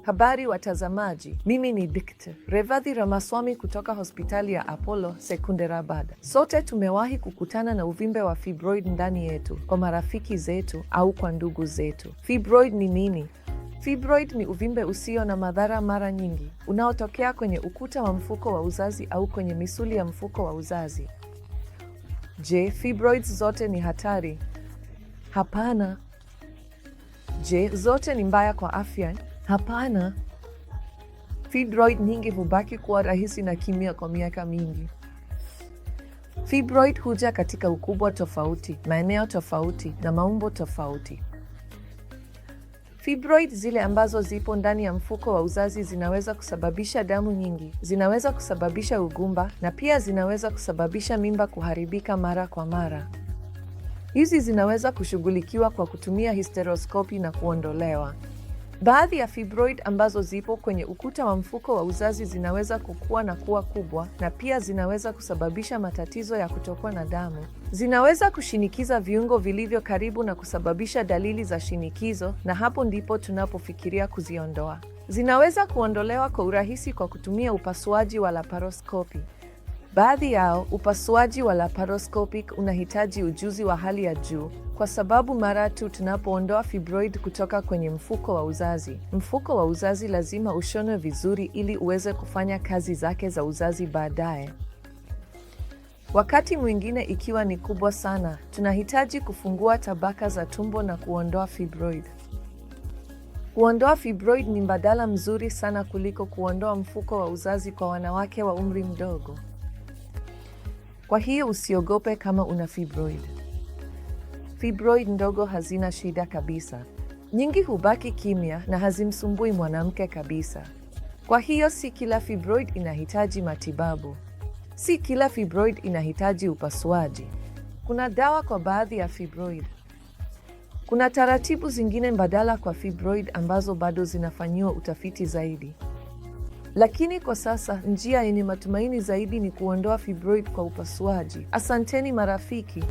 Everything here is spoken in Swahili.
Habari watazamaji, mimi ni Dkt. Revathi Ramaswamy kutoka hospitali ya Apollo Secunderabad. Sote tumewahi kukutana na uvimbe wa fibroid ndani yetu, kwa marafiki zetu au kwa ndugu zetu. Fibroid ni nini? Fibroid ni uvimbe usio na madhara, mara nyingi unaotokea kwenye ukuta wa mfuko wa uzazi au kwenye misuli ya mfuko wa uzazi. Je, fibroids zote ni hatari? Hapana. Je, zote ni mbaya kwa afya? Hapana. Fibroid nyingi hubaki kuwa rahisi na kimya kwa miaka mingi. Fibroid huja katika ukubwa tofauti, maeneo tofauti na maumbo tofauti. Fibroid zile ambazo zipo ndani ya mfuko wa uzazi zinaweza kusababisha damu nyingi, zinaweza kusababisha ugumba na pia zinaweza kusababisha mimba kuharibika mara kwa mara. Hizi zinaweza kushughulikiwa kwa kutumia hysteroscopy na kuondolewa. Baadhi ya fibroid ambazo zipo kwenye ukuta wa mfuko wa uzazi zinaweza kukua na kuwa kubwa, na pia zinaweza kusababisha matatizo ya kutokwa na damu. Zinaweza kushinikiza viungo vilivyo karibu na kusababisha dalili za shinikizo, na hapo ndipo tunapofikiria kuziondoa. Zinaweza kuondolewa kwa urahisi kwa kutumia upasuaji wa laparoskopi. Baadhi yao, upasuaji wa laparoscopic unahitaji ujuzi wa hali ya juu, kwa sababu mara tu tunapoondoa fibroid kutoka kwenye mfuko wa uzazi lazima ushonwe vizuri ili uweze kufanya kazi zake za uzazi baadaye. Wakati mwingine, ikiwa ni kubwa sana, tunahitaji kufungua tabaka za tumbo na kuondoa fibroid. Kuondoa fibroid ni mbadala mzuri sana kuliko kuondoa mfuko wa uzazi kwa wanawake wa umri mdogo. Kwa hiyo usiogope kama una fibroid. Fibroid ndogo hazina shida kabisa. Nyingi hubaki kimya na hazimsumbui mwanamke kabisa. Kwa hiyo si kila fibroid inahitaji matibabu. Si kila fibroid inahitaji upasuaji. Kuna dawa kwa baadhi ya fibroid. Kuna taratibu zingine mbadala kwa fibroid ambazo bado zinafanyiwa utafiti zaidi. Lakini kwa sasa, njia yenye matumaini zaidi ni kuondoa fibroid kwa upasuaji. Asanteni marafiki.